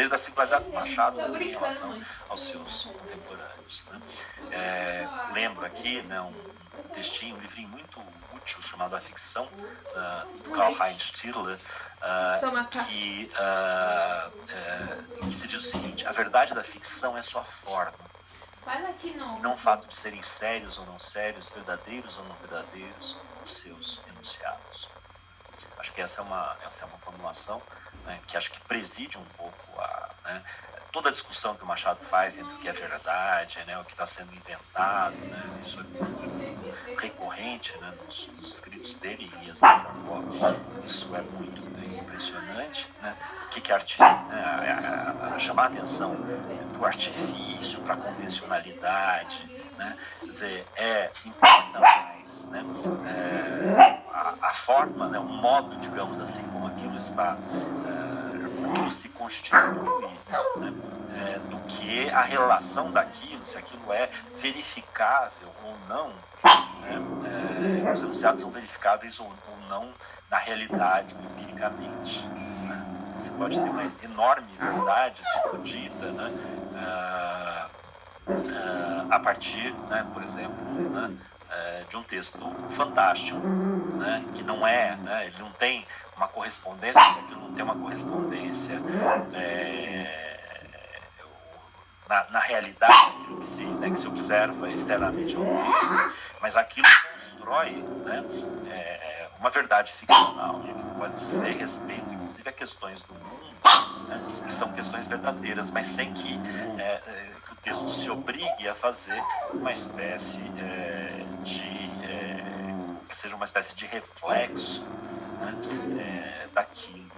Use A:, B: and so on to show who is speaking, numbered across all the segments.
A: da singularidade do Machado em relação aos seus contemporâneos, né? Lembro aqui, né, um textinho, um livrinho muito útil chamado A Ficção, do Karl-Heinz Stiller, que se diz o seguinte: a verdade da ficção é sua forma, e não o fato de serem sérios ou não sérios, verdadeiros ou não verdadeiros, os seus enunciados. Acho que essa é uma formulação, né, que acho que preside um pouco né, toda a discussão que o Machado faz entre o que é verdade, né, o que está sendo inventado, né, isso é recorrente, né, nos escritos dele, e isso é muito impressionante, né, o que é artifício, né, chamar a atenção para o artifício, para a convencionalidade, né, quer dizer, importa mais, né, a forma, né, o modo, digamos assim, como aquilo está, aquilo se constitui, né, do que a relação daquilo, se aquilo é verificável ou não, né, os enunciados são verificáveis ou não na realidade, ou empiricamente. Né? Você pode ter uma enorme verdade sacudida, né, a partir, né, por exemplo, né, de um texto fantástico, né, que não né, ele não tem uma correspondência, aquilo não tem uma correspondência na realidade, aquilo que se observa externamente ao texto, mas aquilo constrói, né, uma verdade ficcional, e aquilo pode dizer respeito, inclusive, a questões do mundo, né, que são questões verdadeiras, mas sem que o texto se obrigue a fazer uma espécie que seja uma espécie de reflexo, né, daquilo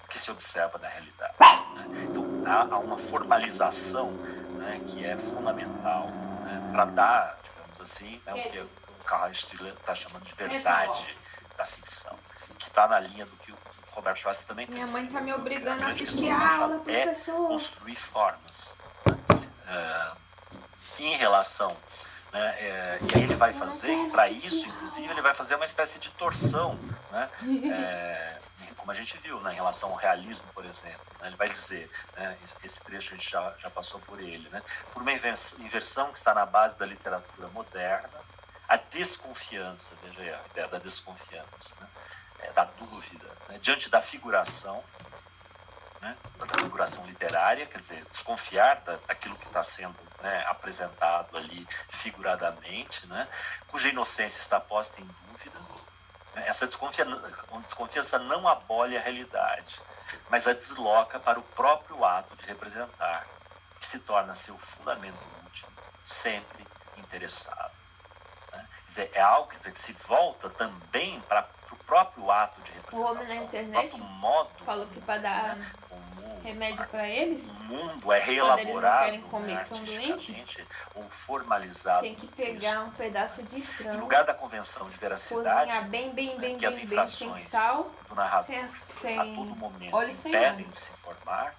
A: que se observa na realidade. Né? Então há uma formalização, né, que é fundamental, né, para dar, digamos assim, né, o que o Karl Stiller está chamando de verdade da ficção, que está na linha do que o Robert Schwartz também tem.
B: Minha mãe está me obrigando a assistir a aula, professor.
A: Construir formas. Né? Em relação, né, e aí ele vai fazer, para isso, inclusive, ele vai fazer uma espécie de torção, né, como a gente viu, né, em relação ao realismo, por exemplo. Né, ele vai dizer, né, esse trecho a gente já passou por ele, né, por uma inversão que está na base da literatura moderna, a desconfiança, veja aí a ideia da desconfiança, né, da dúvida, né, diante da figuração, né, da figuração literária, quer dizer, desconfiar daquilo que está sendo, né, apresentado ali figuradamente, né, cuja inocência está posta em dúvida. Né, essa desconfiança não abole a realidade, mas a desloca para o próprio ato de representar, que se torna seu fundamento último, sempre interessado. Né? Quer dizer, é algo, quer dizer, que se volta também para o próprio ato de representação.
B: O homem na internet
A: modo,
B: falou que para dar, né, remédio para eles,
A: o mundo é reelaborado,
B: eles não querem comer tão doente,
A: ou formalizado.
B: Tem que pegar um pedaço de frango,
A: em lugar da convenção de veracidade,
B: cozinhar bem,
A: que as infrações
B: sem sal,
A: do narrador
B: sem
A: a todo momento
B: óleo, sem
A: impedem
B: nada.
A: de se formar,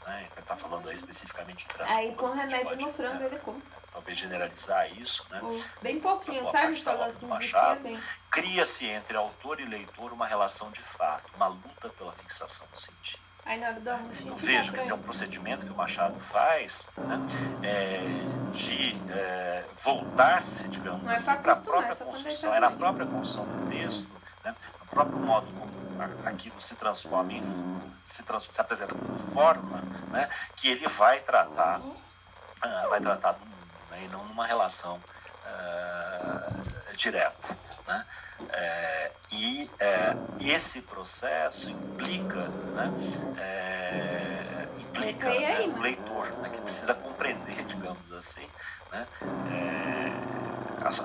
A: né? Ele está falando aí especificamente de infrações.
B: Aí põe remédio no frango, ele come.
A: Talvez generalizar isso, né?
B: Bem pouquinho, sabe? Falou assim, desfia bem.
A: Cria-se entre autor e leitor uma relação de fato, uma luta pela fixação do sentido.
B: Aí na hora do almoço,
A: então veja, quer dizer, é um procedimento que o Machado faz, né, de voltar-se, digamos assim, para a própria construção, na própria construção do texto, né, no próprio modo como aquilo se transforma se apresenta como forma, né, que ele vai tratar do mundo, né, e não numa relação direta. Né? E esse processo implica, né, o leitor, né, que precisa compreender, digamos assim, né,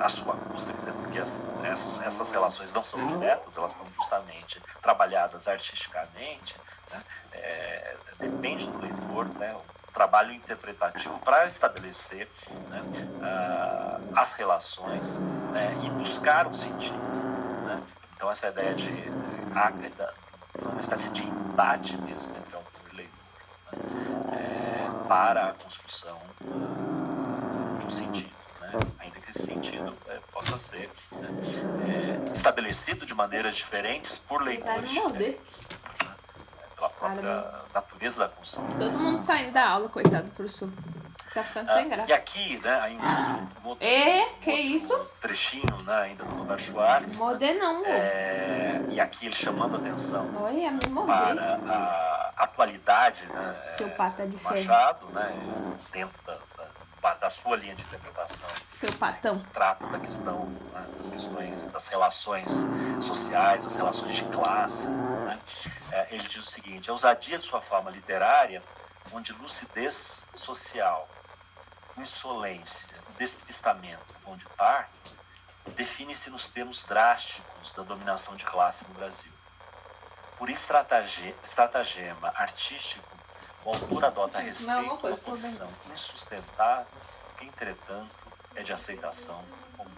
A: a sua custa, quer dizer, porque essas relações não são diretas, elas estão justamente trabalhadas artisticamente, né, depende do leitor, né, o trabalho interpretativo para estabelecer, né, as relações, né, e buscar um sentido. Né? Então essa ideia de uma espécie de embate mesmo entre autor e leitor, né, para a construção de um sentido. Né? Ainda que esse sentido possa ser, né, estabelecido de maneiras diferentes por leitores diferentes, né? Pela própria natureza da construção.
B: Todo mundo saindo da aula, coitado do professor. Tá ficando sem graça.
A: E aqui, né, aí um outro
B: isso?
A: trechinho, né, ainda do Robert Schwartz.
B: Modernão,
A: e aqui ele chamando a atenção
B: para
A: a atualidade, né,
B: Seu pata de
A: do Machado, né, dentro da sua linha de interpretação.
B: Seu patão.
A: Que trata da questão, né, das questões das relações sociais, das relações de classe. Né. Ele diz o seguinte: a ousadia de sua forma literária, onde lucidez social, insolência e despistamento vão de par, define-se nos termos drásticos da dominação de classe no Brasil. Por estratagema artístico, o autor adota a respeito uma posição insustentável, que, entretanto, é de aceitação comum.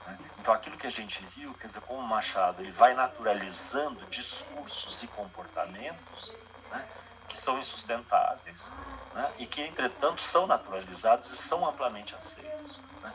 A: Né? Então, aquilo que a gente viu, quer dizer, como Machado ele vai naturalizando discursos e comportamentos, né, que são insustentáveis, né, e que, entretanto, são naturalizados e são amplamente aceitos. Né?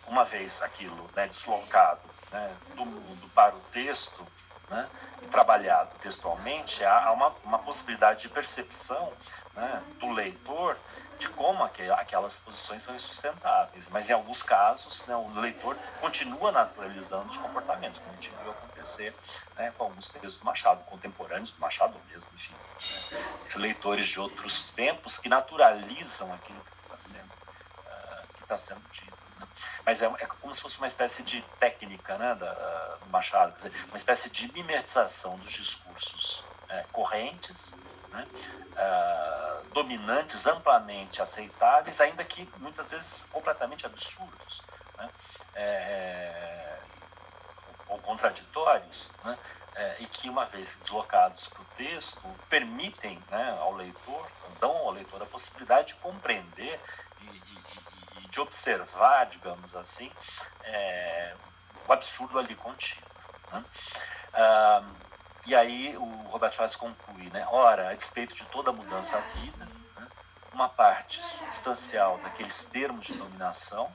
A: Uma vez aquilo, né, deslocado, né, do mundo para o texto, né, e trabalhado textualmente, há uma possibilidade de percepção, né, do leitor de como aquelas posições são insustentáveis. Mas, em alguns casos, né, o leitor continua naturalizando os comportamentos, como a gente viu acontecer, né, com alguns textos do Machado, contemporâneos do Machado mesmo, enfim. Né, leitores de outros tempos que naturalizam aquilo que está sendo dito. Né. Mas é como se fosse uma espécie de técnica, né, do Machado, quer dizer, uma espécie de mimetização dos discursos correntes, né, dominantes, amplamente aceitáveis, ainda que muitas vezes completamente absurdos, né, ou contraditórios, né, e que, uma vez deslocados para o texto, permitem, né, ao leitor, dão ao leitor a possibilidade de compreender e de observar, digamos assim, o absurdo ali contido. Né? E aí o Robert Schwartz conclui, né? Ora, a despeito de toda a mudança à vida, né, uma parte substancial daqueles termos de dominação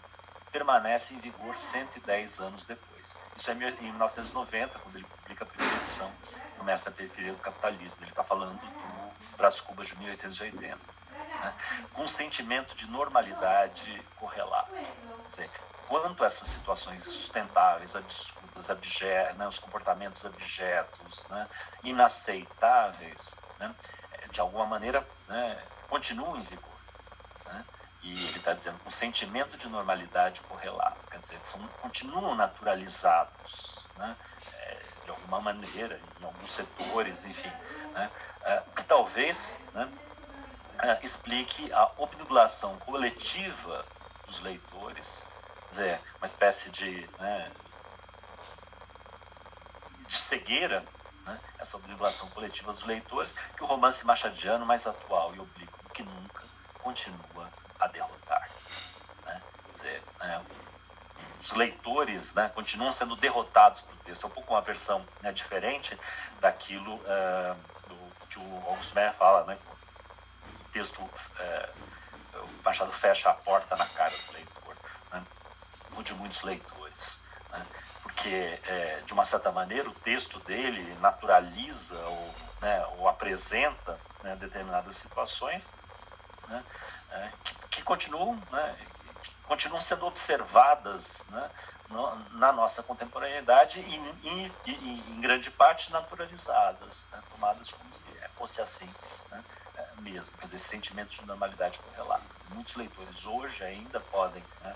A: permanece em vigor 110 anos depois. Isso é em 1990, quando ele publica a primeira edição do Mestre da Periferia do Capitalismo. Ele está falando do Brás Cubas de 1880. Né, com um sentimento de normalidade correlato. Quer dizer, quanto a essas situações insustentáveis, absurdas, né, os comportamentos abjetos, né, inaceitáveis, né, de alguma maneira, né, continuam em vigor. Né, e ele está dizendo com um sentimento de normalidade correlato, quer dizer, continuam naturalizados, né, de alguma maneira, em alguns setores, enfim. Né, que talvez, né, explique a obnublação coletiva dos leitores, quer dizer, uma espécie de cegueira, né, essa obnublação coletiva dos leitores, que o romance machadiano, mais atual e oblíquo do que nunca, continua a derrotar. Né? Quer dizer, os leitores, né, continuam sendo derrotados pelo texto. É um pouco uma versão, né, diferente daquilo que o August Meyer fala, né? O texto, o Machado fecha a porta na cara do leitor, né, ou de muitos leitores, né, porque, de uma certa maneira, o texto dele naturaliza ou apresenta, né, determinadas situações, né, que continuam, né, continuam sendo observadas, né, na nossa contemporaneidade e em grande parte naturalizadas, né, tomadas como se fosse assim, né, mesmo, quer dizer, esse sentimento de normalidade correlato. Muitos leitores hoje ainda podem, né,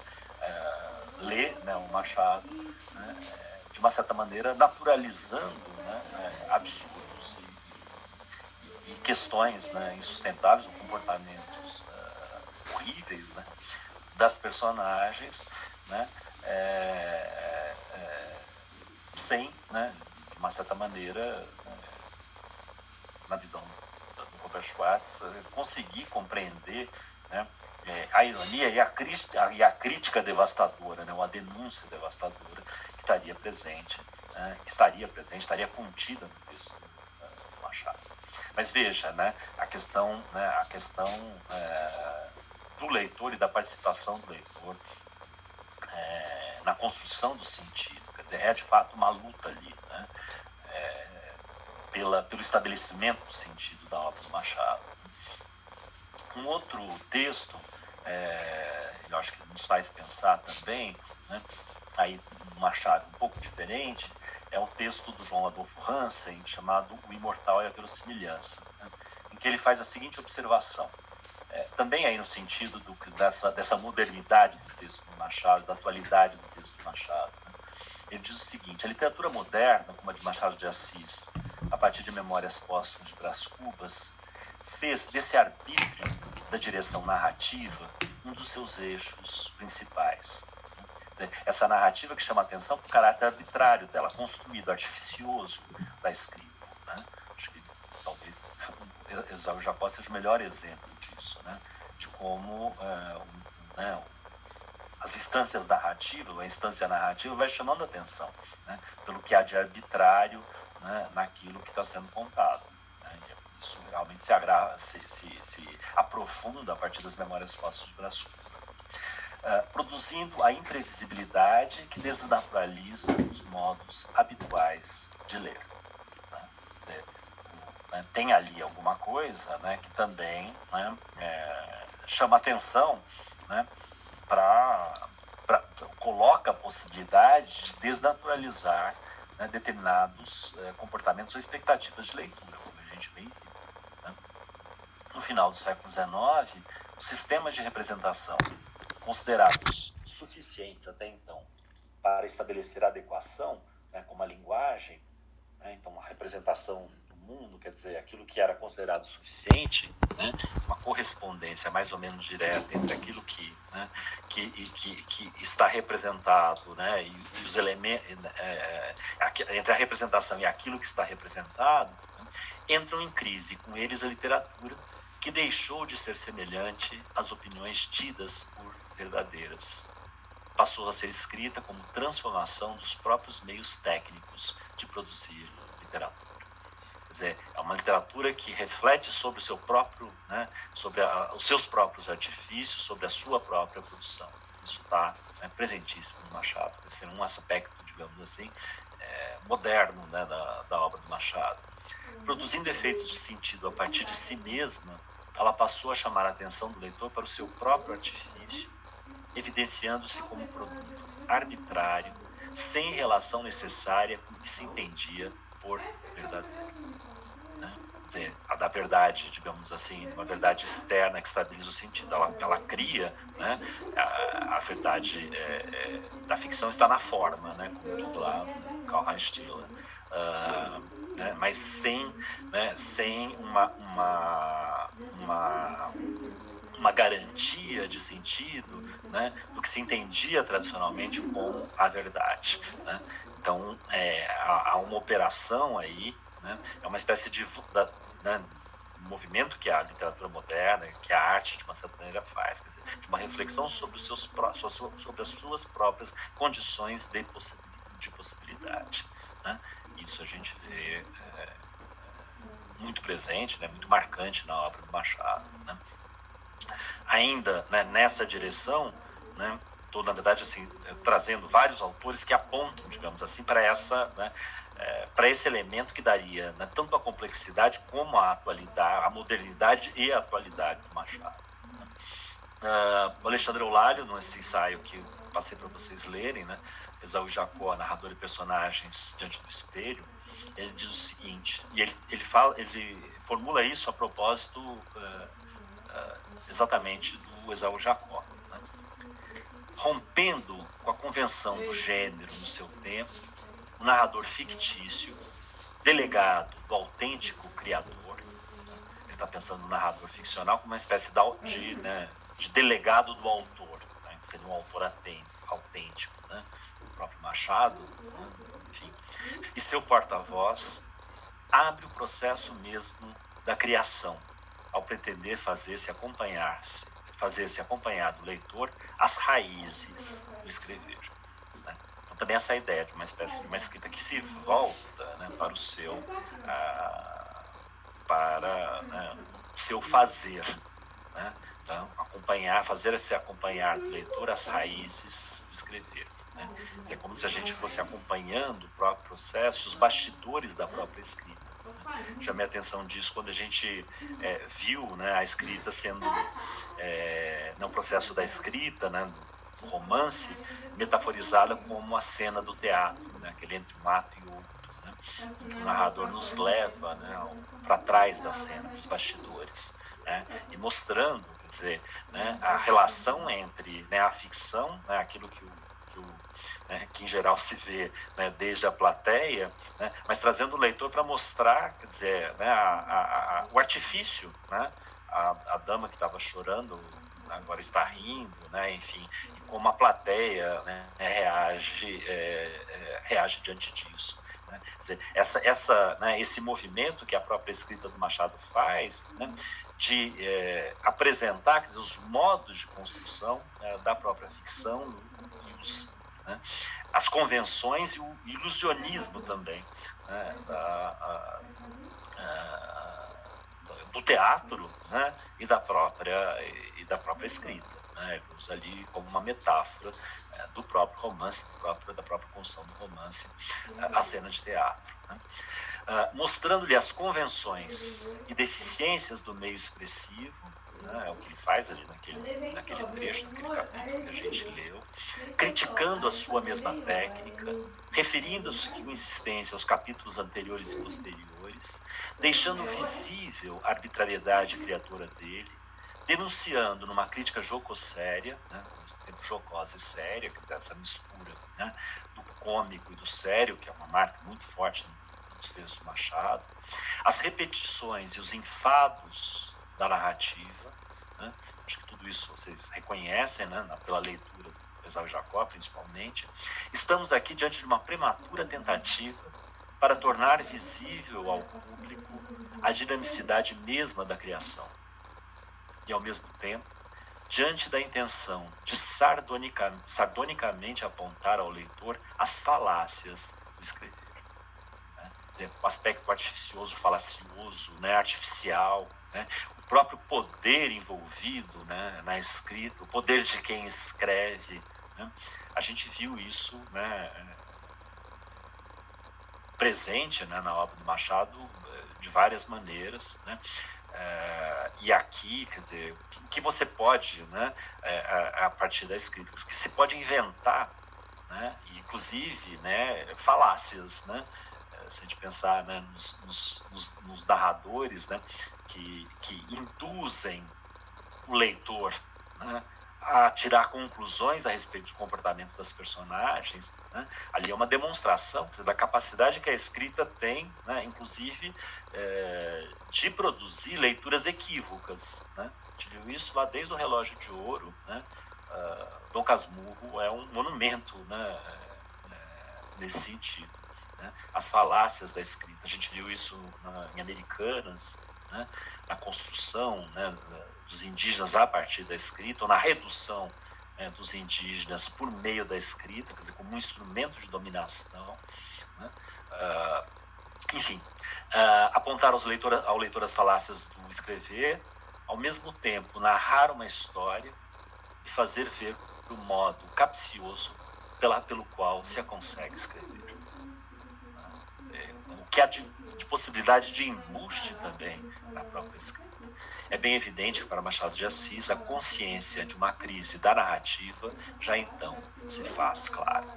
A: ler, né, o Machado, né, de uma certa maneira naturalizando, né, absurdos e questões, né, insustentáveis, ou comportamentos horríveis, né, das personagens, né, sem, né, de uma certa maneira, na visão do Robert Schwartz, conseguir compreender, né, a ironia e a crítica devastadora, né, ou a denúncia devastadora que estaria presente, estaria contida no texto do Machado. Mas veja, né, a questão do leitor e da participação do leitor na construção do sentido. Quer dizer, é de fato uma luta ali, né, pelo estabelecimento do sentido da obra do Machado. Um outro texto, eu acho que nos faz pensar também, né, aí uma chave um pouco diferente, é um texto do João Adolfo Hansen, chamado O Imortal e a Verossimilhança, né, em que ele faz a seguinte observação, também aí no sentido dessa modernidade do texto do Machado, da atualidade do texto do Machado. Né. Ele diz o seguinte: a literatura moderna, como a de Machado de Assis, a partir de Memórias Póstumas de Brás Cubas, fez desse arbítrio da direção narrativa um dos seus eixos principais. Essa narrativa que chama a atenção para o caráter arbitrário dela, construído, artificioso da escrita. Né? Acho que talvez Esaú Jacó seja o melhor exemplo disso, né? De como as instâncias narrativas, a instância narrativa vai chamando a atenção, né, pelo que há de arbitrário, né, naquilo que está sendo contado. Né? Isso realmente se aprofunda a partir das Memórias Póstumas de Brás Cubas. Produzindo a imprevisibilidade que desnaturaliza os modos habituais de ler. Né? Tem ali alguma coisa, né, que também, né, chama atenção, né, coloca a possibilidade de desnaturalizar, né, determinados comportamentos ou expectativas de leitura, como a gente bem viu. Né? No final do século XIX, os sistemas de representação considerados suficientes até então para estabelecer a adequação, né, como a linguagem, né, então a representação do mundo, quer dizer, aquilo que era considerado suficiente, né, uma correspondência mais ou menos direta entre aquilo que está representado, né, e os elementos, entre a representação e aquilo que está representado, né, entram em crise com eles a literatura, que deixou de ser semelhante às opiniões tidas por verdadeiras. Passou a ser escrita como transformação dos próprios meios técnicos de produzir literatura. Quer dizer, é uma literatura que reflete sobre o seu próprio, né, sobre os seus próprios artifícios, sobre a sua própria produção. Isso está, né, presentíssimo no Machado. Esse é um aspecto, digamos assim, moderno, né, da obra do Machado. Produzindo efeitos de sentido a partir de si mesma, ela passou a chamar a atenção do leitor para o seu próprio artifício, evidenciando-se como produto arbitrário, sem relação necessária com o que se entendia por verdadeiro. Né? Quer dizer, a da verdade, digamos assim, uma verdade externa que estabiliza o sentido. Ela cria, né, a verdade da ficção está na forma, né, como diz lá Karl-Heinz Stiller. Né, mas sem uma garantia de sentido, né, do que se entendia tradicionalmente como a verdade. Né? Então, há uma operação aí, né, é uma espécie de movimento que a literatura moderna, que a arte, de uma certa maneira, faz, quer dizer, de uma reflexão sobre sobre as suas próprias condições de possibilidade. Né? Isso a gente vê muito presente, né, muito marcante na obra do Machado. Né? Ainda, né, nessa direção, né, estou, na verdade, assim, trazendo vários autores que apontam, digamos assim, para para esse elemento que daria, né, tanto a complexidade como a atualidade, a modernidade e a atualidade do Machado. Né? O Alexandre Eulalio, nesse ensaio que eu passei para vocês lerem, né, Esaú Jacó, narrador e personagens diante do espelho, ele diz o seguinte, e ele formula isso a propósito exatamente do Esaú Jacó. Né? Rompendo com a convenção do gênero no seu tempo, o narrador fictício, delegado do autêntico criador, né? Ele está pensando no narrador ficcional como uma espécie de delegado do autor, né? Que seria um autor autêntico, né? O próprio Machado, né? Enfim. E seu porta-voz abre o processo mesmo da criação, ao pretender fazer-se acompanhar do leitor às raízes do escrever. Né? Então, também essa ideia de uma espécie de uma escrita que se volta, né, para o seu fazer. Né? Então, fazer-se acompanhar do leitor às raízes do escrever. Né? É como se a gente fosse acompanhando o próprio processo, os bastidores da própria escrita. Chamei a atenção disso quando a gente viu, né, a escrita sendo, no processo da escrita, né, do romance, metaforizada como a cena do teatro, né, aquele entre um ato e outro, né, em que o narrador nos leva, né, para trás da cena, para os bastidores, né, e mostrando, quer dizer, né, a relação entre, né, a ficção, né, aquilo que em geral se vê, né, desde a plateia, né, mas trazendo o leitor para mostrar, quer dizer, né, o artifício, né, a dama que estava chorando agora está rindo, né, enfim, e como a plateia, né, reage diante disso. Né? Quer dizer, né, esse movimento que a própria escrita do Machado faz, né, de apresentar, quer dizer, os modos de construção, né, da própria ficção e né, as convenções e o ilusionismo também, né, do teatro, né, e da própria escrita, né, usa ali como uma metáfora do próprio romance, da própria construção do romance, a cena de teatro, né, mostrando-lhe as convenções e deficiências do meio expressivo, né, é o que ele faz ali naquele trecho, naquele capítulo que a gente leu, criticando a sua mesma técnica, referindo-se com insistência aos capítulos anteriores e posteriores, deixando visível a arbitrariedade criadora dele, denunciando numa crítica jocosséria, né, ao mesmo tempo jocosa e séria, quer dizer, essa mistura, né, do cômico e do sério, que é uma marca muito forte nos textos do Machado, as repetições e os enfados da narrativa, né, acho que tudo isso vocês reconhecem, né, pela leitura do Esaú Jacó, principalmente. Estamos aqui diante de uma prematura tentativa para tornar visível ao público a dinamicidade mesma da criação. E, ao mesmo tempo, diante da intenção de sardonicamente apontar ao leitor as falácias do escrever. Né? O aspecto artificioso, falacioso, né? Artificial, né? O próprio poder envolvido, né? Na escrita, o poder de quem escreve. Né? A gente viu isso, né? Presente, né? Na obra do Machado de várias maneiras, né? E aqui, quer dizer, o que você pode, né, a partir da escrita, que se pode inventar, né, inclusive, né, falácias, né, se a gente pensar, né, nos narradores, né, que induzem o leitor, né, a tirar conclusões a respeito dos comportamentos das personagens, né? Ali é uma demonstração da capacidade que a escrita tem, né? Inclusive de produzir leituras equívocas, né? A gente viu isso lá desde o Relógio de Ouro, né? Dom Casmurro é um monumento, né? Nesse sentido, né? As falácias da escrita, a gente viu isso em Americanas, né? Na construção, né, dos indígenas a partir da escrita, ou na redução, né, dos indígenas por meio da escrita, quer dizer, como um instrumento de dominação, né? Enfim, apontar ao leitor as falácias do escrever, ao mesmo tempo narrar uma história e fazer ver o modo capcioso pelo qual se a consegue escrever. O que há de possibilidade de embuste também na própria escrita. É bem evidente para Machado de Assis a consciência de uma crise da narrativa já então se faz clara.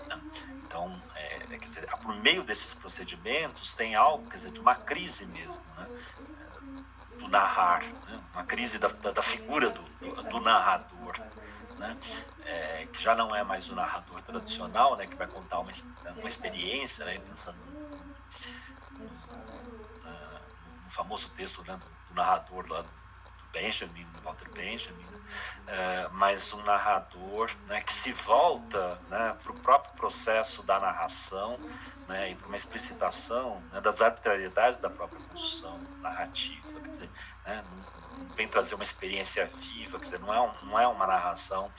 A: Né? Então, quer dizer, por meio desses procedimentos tem algo, quer dizer, de uma crise mesmo, né? Do narrar, né? Uma crise da figura do narrador, né? Que já não é mais o narrador tradicional, né? Que vai contar uma experiência, né? Pensando no famoso texto, né, do narrador lá do Benjamin, do Walter Benjamin, mas um narrador, né, que se volta, né, para o próprio processo da narração, né, e para uma explicitação, né, das arbitrariedades da própria construção narrativa, quer dizer, né, vem trazer uma experiência viva, quer dizer, não é uma narração,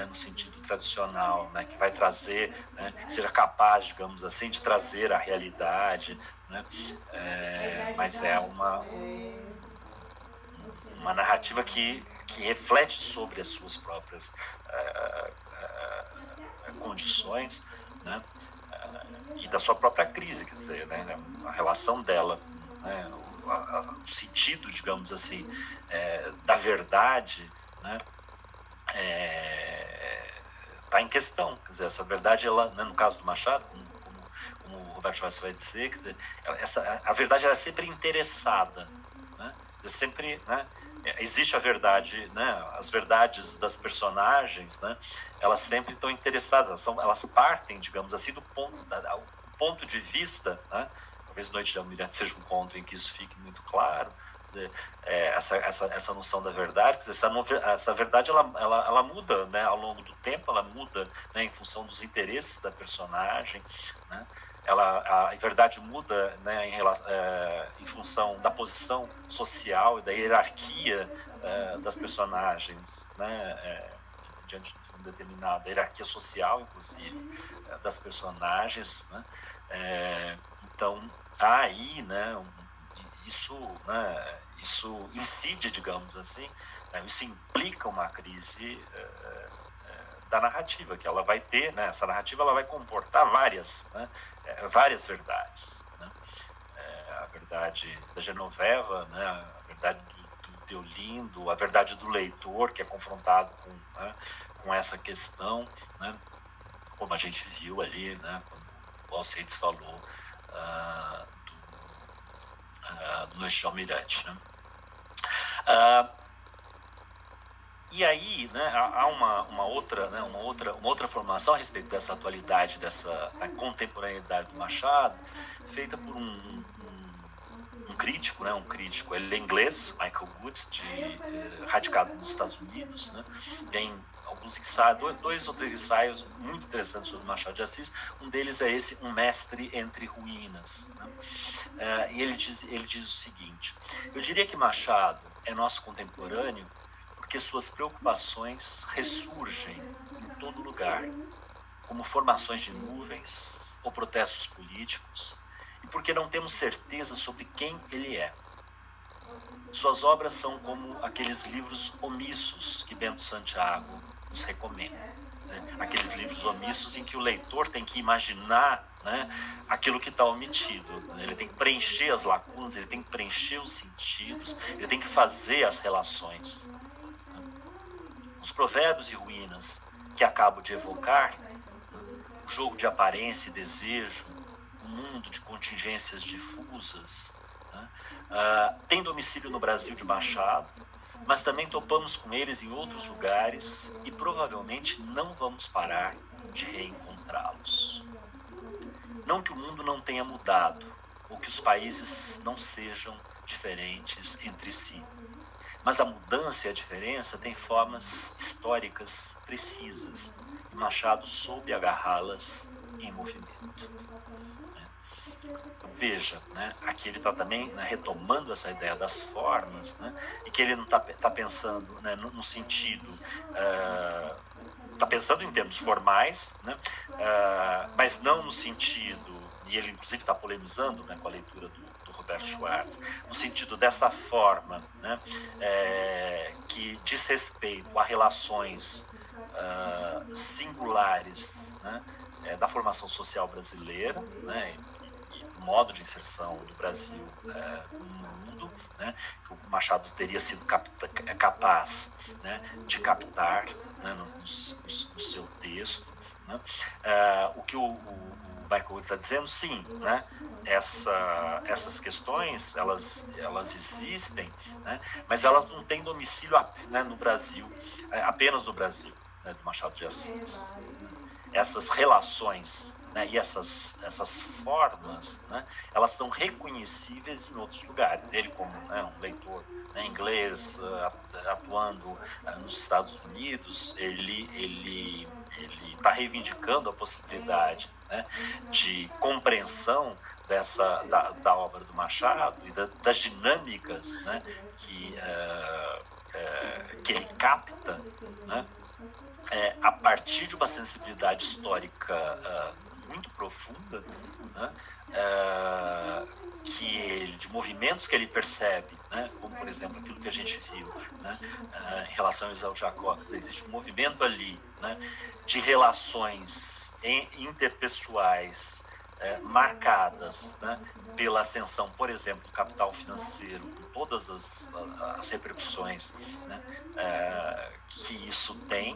A: no sentido tradicional, né, que vai trazer, né, que seja capaz, digamos assim, de trazer a realidade, né, mas é uma narrativa que reflete sobre as suas próprias condições, né, e da sua própria crise, quer dizer, né, a relação dela né, o sentido, digamos assim, da verdade, né, está em questão. Quer dizer, essa verdade, ela, né, no caso do Machado, como o Roberto Schwartz vai dizer, quer dizer, a verdade ela é sempre interessada, né? Sempre, né, existe a verdade, né, as verdades das personagens, né, elas sempre estão interessadas, elas partem, digamos assim, do ponto de vista, né, talvez Noite de Almirante seja um ponto em que isso fique muito claro. Dizer, essa noção da verdade, essa verdade ela muda, né, ao longo do tempo, ela muda, né, em função dos interesses da personagem, né, a verdade muda, né, em função da posição social e da hierarquia das personagens, né, diante de um determinado hierarquia social, inclusive, das personagens, né, então aí, né, isso incide, digamos assim, né, isso implica uma crise da narrativa, que ela vai ter, né, essa narrativa ela vai comportar várias verdades, né, a verdade da Genoveva, né, a verdade do Deolindo, a verdade do leitor, que é confrontado com essa questão, né, como a gente viu ali, né, quando o Alcides falou do Noite de Almirante, né. E aí, né, há uma outra formação a respeito dessa atualidade, dessa contemporaneidade do Machado, feita por um crítico, né, ele é inglês, Michael Wood, radicado nos Estados Unidos, né, tem alguns ensaios, 2 ou 3 ensaios muito interessantes sobre Machado de Assis. Um deles é esse, Um Mestre entre Ruínas, né? E ele diz o seguinte: eu diria que Machado é nosso contemporâneo porque suas preocupações ressurgem em todo lugar, como formações de nuvens ou protestos políticos, e porque não temos certeza sobre quem ele é. Suas obras são como aqueles livros omissos que Bento Santiago nos recomenda, né? Aqueles livros omissos em que o leitor tem que imaginar, né, aquilo que está omitido, né? Ele tem que preencher as lacunas, ele tem que preencher os sentidos, ele tem que fazer as relações. Os provérbios e ruínas que acabo de evocar, o jogo de aparência e desejo, o mundo de contingências difusas, né, tem domicílio no Brasil de Machado, mas também topamos com eles em outros lugares e provavelmente não vamos parar de reencontrá-los. Não que o mundo não tenha mudado, ou que os países não sejam diferentes entre si, mas a mudança e a diferença têm formas históricas precisas, e Machado soube agarrá-las em movimento. Então, veja, né, aqui ele está também, né, retomando essa ideia das formas, né, e que ele não está pensando, né, no sentido... está pensando em termos formais, né, mas não no sentido, e ele inclusive está polemizando, né, com a leitura do Roberto Schwartz, no sentido dessa forma, né, que diz respeito a relações singulares, né, da formação social brasileira, né, e do modo de inserção do Brasil no mundo, né, que o Machado teria sido capaz, né, de captar, né, no seu texto, né. O que o Michael Wood está dizendo, sim, né, essas questões elas existem, né, mas elas não têm domicílio, né, no Brasil, apenas no Brasil, né, do Machado de Assis. Essas relações, né, e essas formas, né, elas são reconhecíveis em outros lugares. Ele, como, né, um leitor, né, inglês, atuando nos Estados Unidos, ele está reivindicando a possibilidade, né, de compreensão da obra do Machado e das dinâmicas, né, que ele capta, né, a partir de uma sensibilidade histórica muito profunda, né, de movimentos que ele percebe, né, como, por exemplo, aquilo que a gente viu, né, em relação a Isao Jacó. Existe um movimento ali, né, de relações interpessoais marcadas, né, pela ascensão, por exemplo, do capital financeiro, com todas as repercussões, né, que isso tem,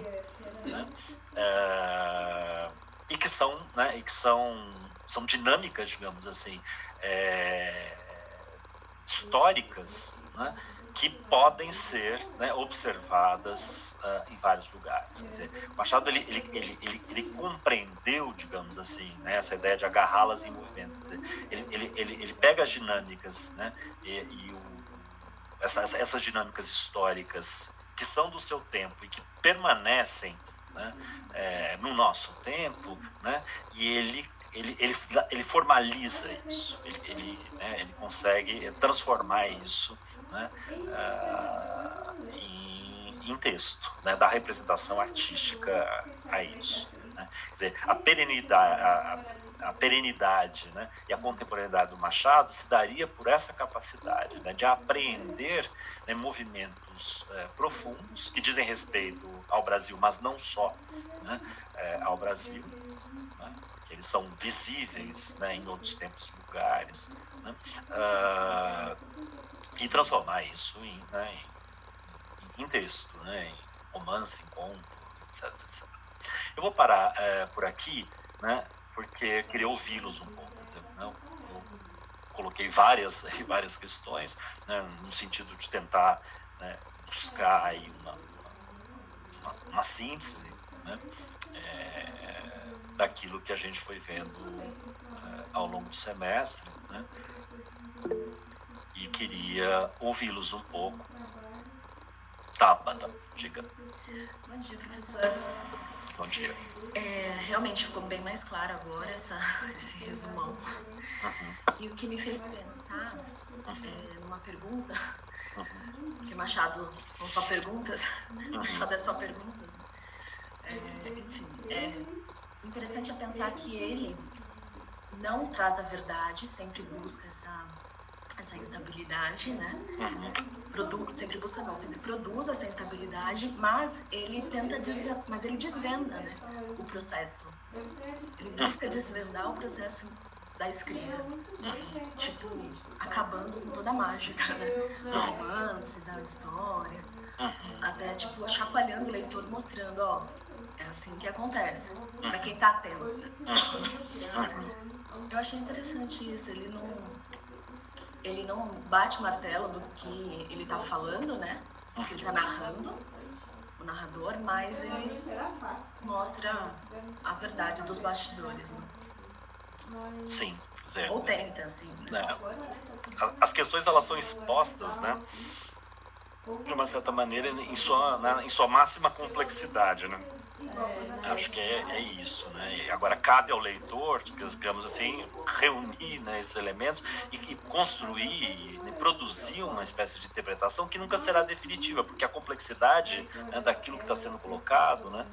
A: né, e que são dinâmicas, digamos assim, históricas, né, que podem ser, né, observadas em vários lugares. Quer dizer, o Machado ele compreendeu, digamos assim, né, essa ideia de agarrá-las em movimento. Quer dizer, ele pega as dinâmicas, né, essas dinâmicas históricas que são do seu tempo e que permanecem, né, no nosso tempo, né, e ele formaliza isso, ele consegue transformar isso, né, em texto, né, dar representação artística a isso, né. Quer dizer, a perenidade, né, e a contemporaneidade do Machado se daria por essa capacidade, né, de apreender, né, movimentos profundos que dizem respeito ao Brasil, mas não só, né, ao Brasil, né, porque eles são visíveis, né, em outros tempos e lugares, né, e transformar isso em texto, né, em romance, em conto, etc, etc. Eu vou parar por aqui, né, porque queria ouvi-los um pouco. Quer dizer, eu coloquei várias questões, né, no sentido de tentar, né, buscar aí uma síntese, né, daquilo que a gente foi vendo ao longo do semestre, né, e queria ouvi-los um pouco. Tabata, diga.
C: Bom dia, professor.
A: Bom dia.
C: Realmente ficou bem mais claro agora esse resumão. E o que me fez pensar numa pergunta, porque Machado são só perguntas, Machado é só perguntas. Enfim, interessante é pensar que ele não traz a verdade, sempre busca essa instabilidade, né? Sempre produz essa instabilidade, mas ele tenta desvenda, né, o processo. Ele busca desvendar o processo da escrita, tipo, acabando com toda a mágica, né, do romance, da história, até, tipo, chacoalhando o leitor, mostrando, ó, é assim que acontece, pra quem tá atento, né? Eu achei interessante isso, ele não bate o martelo do que ele tá falando, né? Que ele tá narrando, o narrador, mas ele mostra a verdade dos bastidores, né?
A: Sim.
C: Ou tenta, assim.
A: As questões, elas são expostas, né, de uma certa maneira, em sua máxima complexidade, né? Acho que é isso, né? E agora cabe ao leitor, digamos assim, reunir, né, esses elementos e construir, né, produzir uma espécie de interpretação que nunca será definitiva, porque a complexidade, né, daquilo que está sendo colocado, né,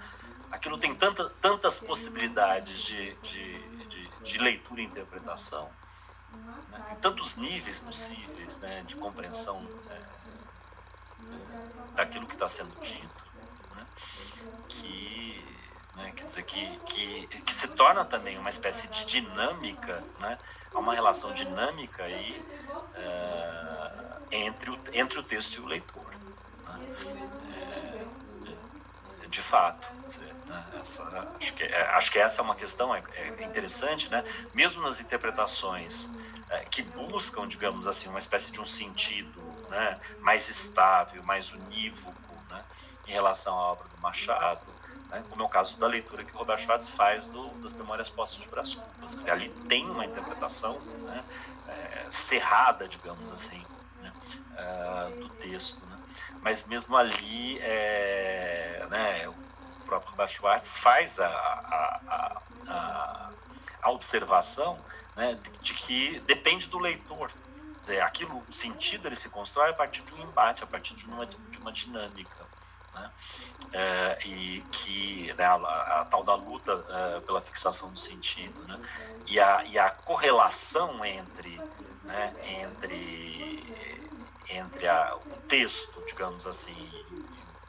A: aquilo tem tantas possibilidades de leitura e interpretação, né, tem tantos níveis possíveis, né, de compreensão, daquilo que está sendo dito, né, quer dizer, que se torna também uma espécie de dinâmica, né, há uma relação dinâmica aí, entre o texto e o leitor, né, de fato. Quer dizer, né, acho que essa é uma questão interessante, né, mesmo nas interpretações que buscam, digamos assim, uma espécie de um sentido, né, mais estável, mais unívoco, né, em relação à obra do Machado, né, como é o caso da leitura que o Roberto Schwartz faz das Memórias Póstumas de Brás Cubas. Ali tem uma interpretação, né, cerrada, digamos assim, né, do texto, né, mas mesmo ali, né, o próprio Roberto Schwartz faz a observação, né, de que depende do leitor. Quer dizer, aquilo, o sentido, ele se constrói a partir de um embate, a partir de uma dinâmica, né? E que, né, a tal da luta pela fixação do sentido, né? E a correlação entre o texto, digamos assim,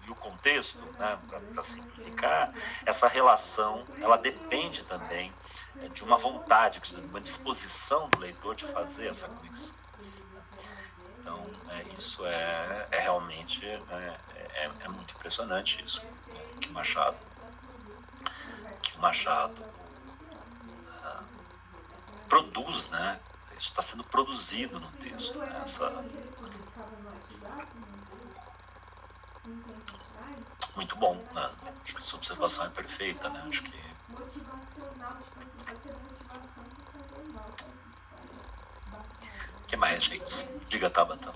A: e o contexto, né, para simplificar, essa relação, ela depende também de uma vontade, de uma disposição do leitor de fazer essa conexão. Então, isso é realmente é muito impressionante isso, né, que o Machado produz, né? Isso está sendo produzido no texto, né? Muito bom, né? Acho que essa observação é perfeita, né? Acho que o que mais, gente? Diga, Tabata.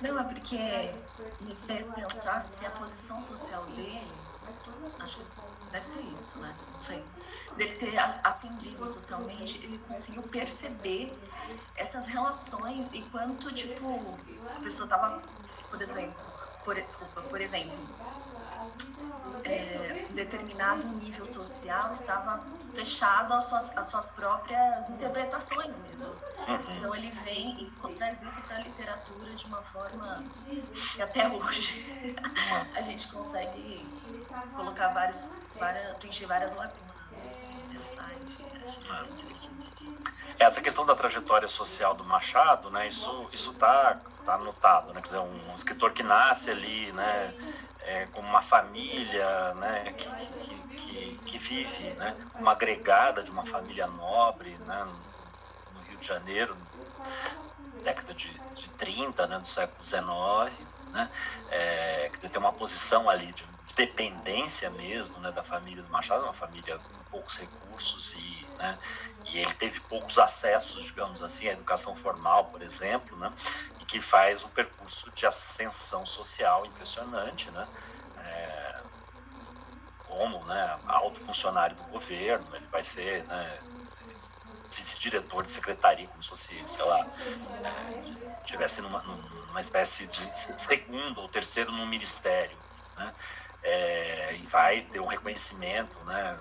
C: Não, é porque me fez pensar se a posição social dele, acho que deve ser isso, né? Não sei. Dele ter ascendido socialmente, ele conseguiu perceber essas relações e quanto, tipo, a pessoa tava, por exemplo, determinado nível social estava fechado às suas próprias interpretações mesmo. Então ele vem e traz isso para a literatura de uma forma que até hoje a gente consegue colocar preencher várias lacunas, pensar, enfim, acho interessante.
A: Essa questão da trajetória social do Machado, né, isso tá anotado, né, quer dizer, um escritor que nasce ali, né, com uma família, né, que vive, né, uma agregada de uma família nobre, né, no Rio de Janeiro, década de 30, né, do século XIX, né, que tem uma posição ali de dependência mesmo, né, da família do Machado, uma família com poucos recursos né, e ele teve poucos acessos, digamos assim, à educação formal, por exemplo, né, e que faz um percurso de ascensão social impressionante, né, como, né, alto funcionário do governo, ele vai ser, né, vice-diretor de secretaria, como se fosse, sei lá, tivesse numa espécie de segundo ou terceiro no ministério, né, e vai ter um reconhecimento, né,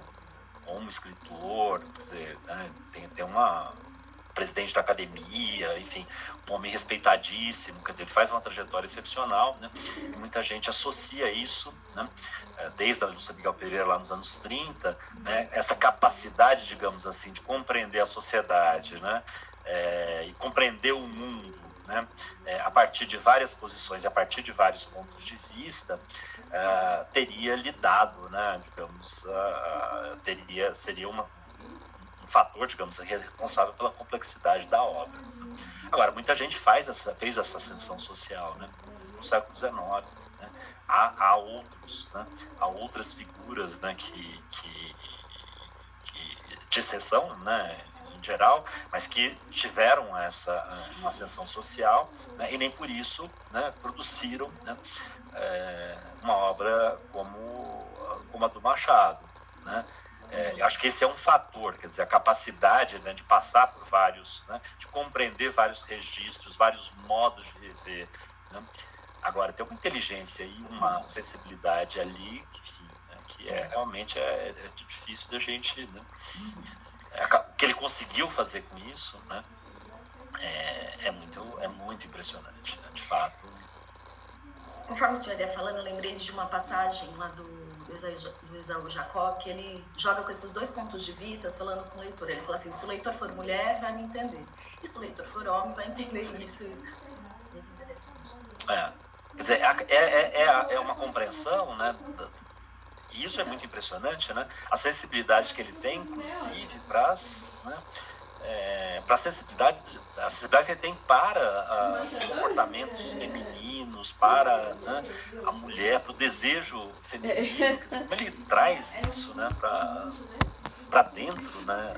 A: como escritor, quer dizer, né, tem uma presidente da academia, enfim, um homem respeitadíssimo, quer dizer, ele faz uma trajetória excepcional, né, e muita gente associa isso, né, desde a Lúcia Miguel Pereira lá nos anos 30, né, essa capacidade, digamos assim, de compreender a sociedade, né, e compreender o mundo, né, a partir de várias posições e a partir de vários pontos de vista, teria lidado, né, digamos, seria um fator, digamos, responsável pela complexidade da obra. Agora, muita gente fez essa ascensão social, né, no século XIX, né, há outras figuras, né, de exceção, né, em geral, mas que tiveram uma ascensão social, né, e nem por isso, né, produziram, né, uma obra como a do Machado, né. Eu acho que esse é um fator, quer dizer, a capacidade, né, de passar por vários, né, de compreender vários registros, vários modos de viver, né. Agora, tem uma inteligência e uma sensibilidade ali que realmente é difícil da gente, né, o que ele conseguiu fazer com isso, né, é muito impressionante, né, de fato.
C: Conforme o senhor ia falando, eu lembrei de uma passagem lá do Esaú Jacó, que ele joga com esses dois pontos de vista, falando com o leitor. Ele fala assim, se o leitor for mulher, vai me entender. E se o leitor for homem, vai entender isso. Muito interessante.
A: Quer dizer, é uma compreensão, né? E isso é muito impressionante, né? A sensibilidade que ele tem, inclusive, para a sensibilidade que ele tem para os comportamentos femininos, para, né, a mulher, para o desejo feminino. Quer dizer, como ele traz isso, né, para dentro, né,